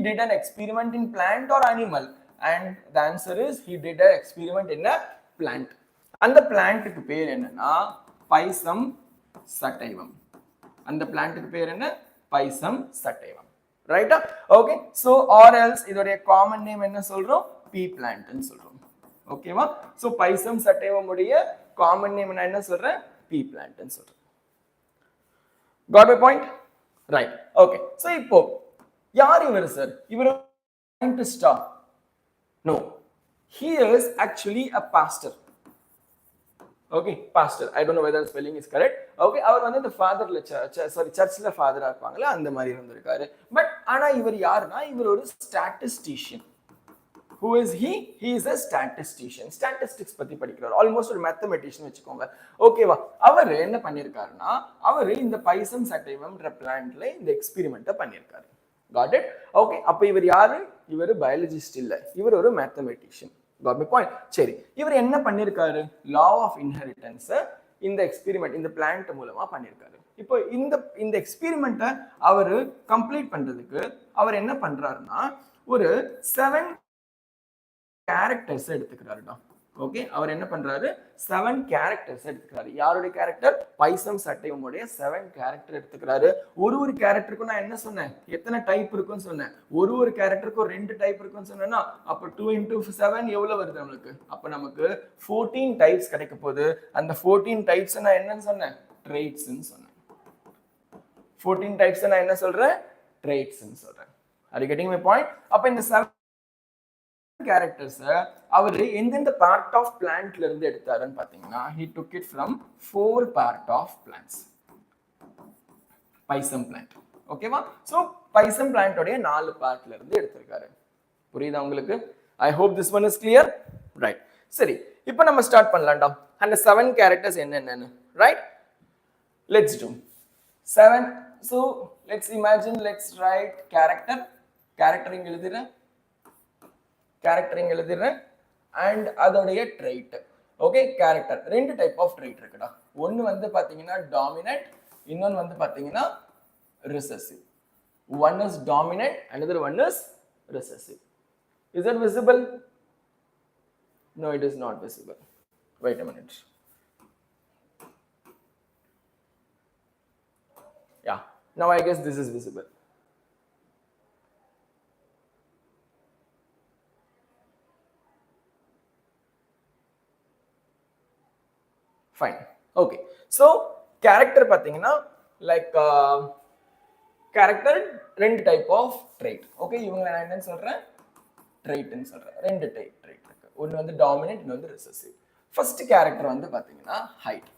did an experiment in plant or animal? And the answer is he did an experiment in a plant. அந்த பிளான்ட்க்கு பேர் என்னன்னா பைசம் சட்டைவம். அந்த பிளான்ட்க்கு பேர் என்ன? Pisum sativum. ரைட்டா? ஓகே, சோ or else இதோட common name என்ன சொல்றோம்? பீ பிளான்ட் ன்னு சொல்றோம். ஓகேவா? சோ பைசம் சட்டைவம் உடைய காமன் நேம் நான் என்ன சொல்றேன்? பீ பிளான்ட் ன்னு சொல்றேன். Got my point? Right. Okay. So இப்போ யார் இவர் சார்? இவர் scientist-ஆ? No. He is actually a pastor. Okay, pastor. I don't know whether the spelling is correct. Okay, அவர் வந்து இந்த ஃபாதர்ல சர்ச்ல ஃபாதரா இருப்பாங்களே அந்த மாதிரி இருந்திருக்காரு. பட் ஆனா இவர் யாருன்னா இவர் ஒரு statistician. Who is he? He is a statistician. Statistics பத்தி படிக்கிறார். ஆல்மோஸ்ட் ஒரு மேத்தமெட்டிஷியன் வெச்சுக்கோங்க. ஓகேவா? அவர் என்ன பண்ணிருக்காருன்னா அவர் இந்த பைசம் சட்டைவம்ன்ற பிளான்ட்ல இந்த எக்ஸ்பெரிமெண்ட்டை பண்ணிருக்காரு. Got it? Okay, அப்ப இவர் யாரு? இவர் பயாலஜிஸ்ட் இல்ல. இவர் ஒரு மேத்தமெட்டிஷியன். got my point? சரி, இவர் என்ன பண்ணிருக்காரு? லா ஆஃப் இன்ஹெரிட்டன்ஸ் இந்த எக்ஸ்பெரிமெண்ட் இந்த பிளான்ட் மூலமா பண்ணிருக்காரு. இப்போ இந்த எக்ஸ்பெரிமெண்ட்டை அவர் கம்ப்ளீட் பண்றதுக்கு அவர் என்ன பண்றாருன்னா ஒரு 7 கேரக்டர்ஸ் எடுத்துக்கிறாருடா. ஓகே, அவர் என்ன பண்றாரு? 7 கேரக்டர்ஸ் எடுத்துக்கிறாரு. யாருடைய கேரக்டர்? Pisum சட்டையமுடைய 7 character எடுத்துக்கிறாரு. ஒரு கேரக்டருக்கும் நான் என்ன சொன்னேன்? எத்தனை டைப் இருக்குன்னு சொன்னேன். ஒரு கேரக்டருக்கும் 2 டைப் இருக்குன்னு சொன்னேன்னா அப்ப 2 × 7 எவ்வளவு வருது நம்மளுக்கு? அப்ப நமக்கு 14 டைப்ஸ் கிடைக்க போகுது. அந்த 14 டைப்ஸ் நான் என்னன்னு சொன்னேன்? ட்ரெய்ட்ஸ்ன்னு சொன்னேன். 14 டைப்ஸ் நான் என்ன சொல்றேன்? ட்ரெய்ட்ஸ்ன்னு சொல்றேன். Are you getting my point? அப்ப இந்த 7 கேரக்டர்ஸ் அவர் எந்தெந்த பார்ட் ஆஃப் பிளான்ட்ல இருந்து எடுத்தாருன்னு பாத்தீங்கன்னா he took it from 4 part of plants. Pisum plant. ஓகேவா? சோ பைசம் பிளான்ட்டோட 4 பார்ட்ல இருந்து எடுத்திருக்காரு. புரியுதா உங்களுக்கு? I hope this one is clear. Right. சரி, இப்போ நம்ம ஸ்டார்ட் பண்ணலாம்டா. அந்த 7 கேரக்டர்ஸ் என்னென்னன்னு. Right? Let's do 7. So let's imagine, let's write character இங்க எழுதுறேன். கேரக்டரிங் எழுதுறேன் அண்ட் அதோடைய trait. Okay, character 2 type of trait இருக்குடா. ஒன்னு வந்து பாத்தீங்கன்னா டாமினன்ட், இன்னொன்னு வந்து பாத்தீங்கன்னா recessive. One is dominant, another one is recessive. Is it visible? No, it is not visible. Wait a minute. Yeah, now I guess this is visible. Fine. Okay. So character பாத்தீங்கன்னா like character 2 type of trait. Okay, இவங்க நான் என்ன சொல்றேன்? trait ன்னு சொல்றேன். 2 type trait இருக்கு. ஒன்னு வந்து dominant, இன்னொரு recessive. First character வந்து பாத்தீங்கன்னா height.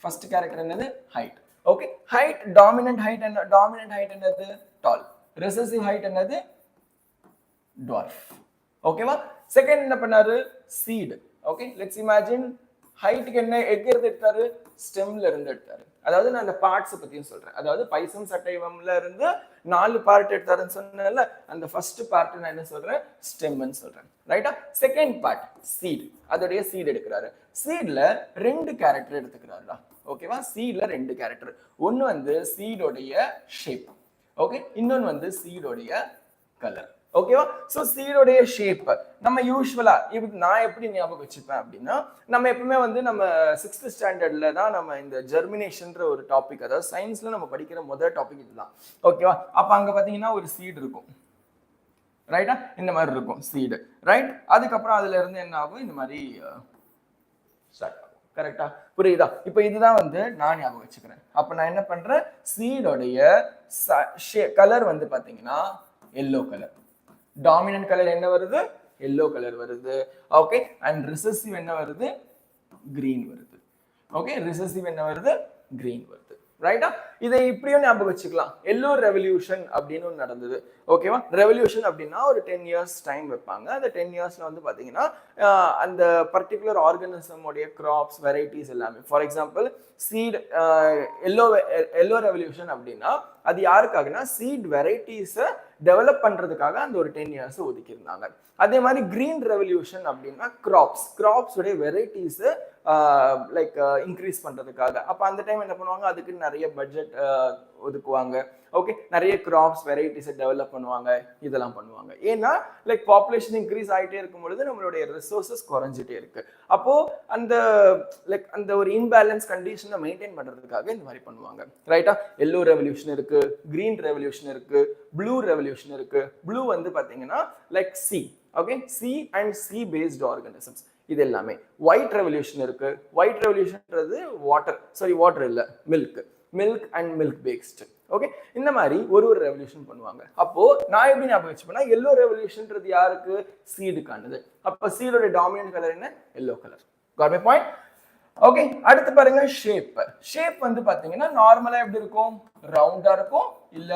First character என்னது? height. Okay, height, dominant height என்னது? tall. Recessive height என்னது? dwarf. ஓகேவா? செகண்ட் என்ன பண்ணாரு? seed. Okay, let's imagine ஹைட்டுக்கு என்ன எங்க இருந்து எடுத்தாரு? ஸ்டெம்ல இருந்து எடுத்தாரு. அதாவது நான் அந்த பார்ட்ஸ் பத்தியும் சொல்றேன். அதாவது பைசம் சட்டைவம்ல இருந்து 4 பார்ட் எடுத்தாருன்னு சொன்னேன்ல, அந்த ஃபர்ஸ்ட் பார்ட் நான் என்ன சொல்றேன்? ஸ்டெம்னு சொல்றேன். ரைட்டா? Second part seed. அதோடைய சீட் எடுக்கிறாரு. சீட்ல 2 கேரக்டர் எடுத்துக்கிறாருடா. ஓகேவா? சீட்ல 2 கேரக்டர். ஒன்னு வந்து சீடோடைய ஷேப். ஓகே, இன்னொன்னு வந்து சீடோடைய கலர். ஓகேவா? சோ சீடோடைய ஷேப் நம்ம யூசுவலா நான் எப்படி ஞாபகம் வச்சுப்பேன் அப்படின்னா, நம்ம எப்பவுமே வந்து நம்ம 6th ஸ்டாண்டர்ட்ல தான் நம்ம இந்த ஜெர்மினேஷன்ற ஒரு டாபிக், அதாவது சயின்ஸ்ல நம்ம படிக்கிற முதல் டாபிக் இதுதான். ஓகேவா? அப்ப அங்க பாத்தீங்கன்னா ஒரு சீடு இருக்கும். ரைட்டா? இந்த மாதிரி இருக்கும் சீடு. ரைட்? அதுக்கப்புறம் அதுல இருந்து என்ன ஆகும்? இந்த மாதிரி ஸ்டார்ட் ஆகும். கரெக்டா? புரியுதா? இப்போ இதுதான் வந்து நான் ஞாபகம் வச்சுக்கிறேன். அப்ப நான் என்ன பண்றேன்? சீடோடைய கலர் வந்து பாத்தீங்கன்னா எல்லோ கலர். டாமினன்ட் கலர் என்ன வருது? எல்லோ கலர் வருது. ஓகே, அண்ட் ரிசெசிவ் என்ன வருது? கிரீன் வருது. ஓகே, ரிசெசிவ் என்ன வருது? கிரீன் வருது. ரைட்டா? இதை இப்படியும் ஞாபகம் வச்சுக்கலாம். எல்லோ ரெவல்யூஷன் அப்படின்னு ஒன்று நடந்தது. ஓகேவா? ரெவல்யூஷன் அப்படின்னா ஒரு 10 இயர்ஸ் டைம் வைப்பாங்க. அந்த 10 இயர்ஸ்ல வந்து பாத்தீங்கன்னா அந்த பர்டிகுலர் ஆர்கனிசமோடைய கிராப்ஸ் வெரைட்டிஸ் எல்லாமே. For example seed yellow revolution அப்படின்னா அது யாருக்காகனா சீட் வெரைட்டிஸை டெவலப் பண்றதுக்காக அந்த ஒரு 10 இயர்ஸ் ஒதுக்கி இருந்தாங்க. அதே மாதிரி கிரீன் ரெவல்யூஷன் அப்படின்னா கிராப்ஸ் உடைய வெரைட்டிஸ் லைக் இன்க்ரீஸ் பண்றதுக்காக. அப்ப அந்த டைம் என்ன பண்ணுவாங்க? அதுக்கு நிறைய பட்ஜெட் ஒதுக்குவாங்க. ஓகே, நிறைய கிராப்ஸ் வெரைட்டிஸை டெவலப் பண்ணுவாங்க. இதெல்லாம் பண்ணுவாங்க. ஏன்னா லைக் பாப்புலேஷன் இன்க்ரீஸ் ஆகிட்டே இருக்கும் பொழுது நம்மளுடைய ரிசோர்சஸ் குறைஞ்சிட்டே இருக்கு. அப்போ அந்த லைக் அந்த ஒரு இன்பேலன்ஸ் கண்டிஷனை மெயின்டைன் பண்றதுக்காக இந்த மாதிரி பண்ணுவாங்க. ரைட்டா? எல்லோ ரெவல்யூஷன் இருக்கு, கிரீன் ரெவல்யூஷன் இருக்கு, ப்ளூ ரெவல்யூஷன் இருக்கு. ப்ளூ வந்து பாத்தீங்கன்னா like sea. Okay, sea and sea based organisms இது எல்லாமே. ஒயிட் ரெவல்யூஷன் இருக்கு. ஒயிட் ரெவல்யூஷன்ன்றது வாட்டர் இல்ல, milk and milk based. Okay, இந்த மாதிரி ஒரு ரெவல்யூஷன் பண்ணுவாங்க. அப்போ நான் எப்படி ஞாபகம் வச்சுப்பேன்னா, எல்லோ ரெவல்யூஷன்ன்றது யாருக்கு? சீடுக்கானது. அப்ப சீடோட டாமினன்ட் கலர் என்ன? Yellow colour. Got my point? Okay, அடுத்து பாருங்க ஷேப் வந்து பாத்தீங்கன்னா நார்மலா எப்படி இருக்கும்? ரவுண்டா இருக்கும் இல்ல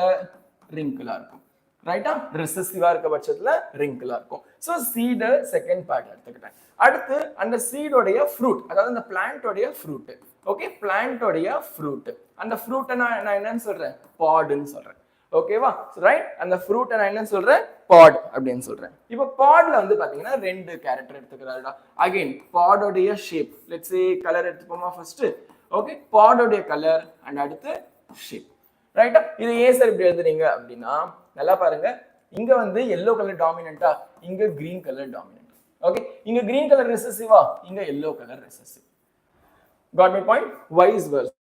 ரிங்கிளா இருக்கும். ரைட்டா? ரிசெசிவா இருக்க பட்சத்துல ரிங்கிளா இருக்கும். சோ சீடு செகண்ட் பார்ட் எடுத்துக்கிட்டேன். அடுத்து அந்த சீடோடைய ஃப்ரூட், அதாவது அந்த பிளான்ட்டோடைய ஃப்ரூட். ஓகே, பிளான்ட்டோடைய ஃப்ரூட். அந்த ஃப்ரூட்டை நான் என்னன்னு சொல்றேன்? பாடுன்னு சொல்றேன். ஓகேவா ரைட் அந்த ஃப்ரூட் நான் என்ன சொல்றேன் பாட் அப்படின்னு சொல்றேன் இப்போ பாட்ல வந்து பாத்தீங்கன்னா ரெண்டு கேரக்டர் எடுத்துக்கிறாருடா அகைன் பாடோடைய ஷேப் லெட்ஸ் சே கலர் எடுத்துப்போமா ஃபர்ஸ்ட் ஓகே பாடோடைய கலர் அண்ட் அடுத்து ஷேப் ரைட்டா இது ஏன் சார் இப்படி எழுதுறீங்க அப்படின்னா நல்லா பாருங்க இங்க வந்து எல்லோ கலர் டாமினண்டா இங்க கிரீன் கலர் டாமினன்ட் ஓகே இங்க கிரீன் கலர் ரெசசிவா இங்க yellow colour recessive got my point vice versa